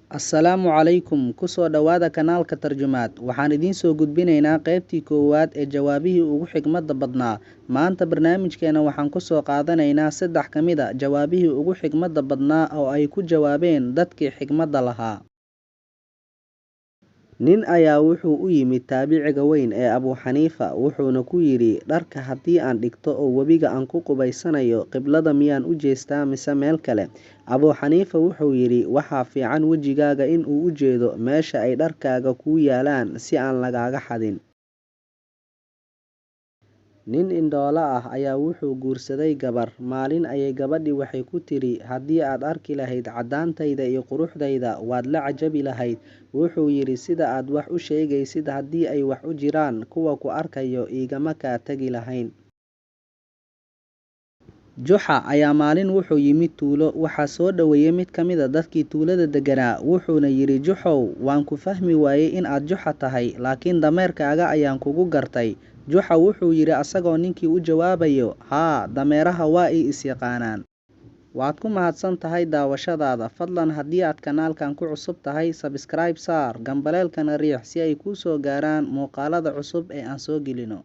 Assalaamu calaykum. Ku soo dhawaada kanaalka Tarjumaad. Waxaan idiin soo gudbinaynaa qaybtii koowaad ee jawaabihii ugu xigmadda badnaa. Maanta barnaamijkeena waxaan ku soo qaadanaynaa 3 ka mid ah jawaabihii ugu xigmadda badnaa oo ay ku jawaabeen dadkii xigmadda lahaa. Nin ayaa wuxuu u yimid taabiciga weyn ee Abu Xaniifa wuxuuna ku yidhi, dharka haddii aan dhigto oo webiga aan ku qubaysanayo, qiblada miyaan u jeestaa mise meel kale? Abu Xaniifa wuxuu yidhi, waxaa fiican wejigaaga in uu u jeedo meesha ay dharkaaga ku yaalaan si aan lagaaga xadin. Nin indhoola ah ayaa wuxuu guursaday gabar. Maalin ayay gabadhii waxay ku tiri, haddii aad arki lahayd caddaantayda iyo quruxdayda waad la cajabi lahayd. Wuxuu yidhi, sida aad wax u sheegaysid haddii ay wax u jiraan, kuwa ku arkayo igama kaa tagi lahayn. Juxa ayaa maalin wuxuu yimid tuulo. Waxaa soo dhaweeyay mid ka mid ah dadkii tuulada deganaa. Wuxuuna yidhi, Juxow, waan ku fahmi waayey in aad Juxa tahay, laakiin dameerkaaga ayaan kugu gartay. Juxa wuxuu yidhi asagoo ninkii u jawaabayo, haa, dameeraha waa is yaqaanaan. Waad ku mahadsan tahay daawashadaada. Fadlan haddii aad kanaalkan ku cusub tahay, subscribe saar, gambaleelkana riix si ay kuu soo gaaraan muuqaalada cusub ee aan soo gelino.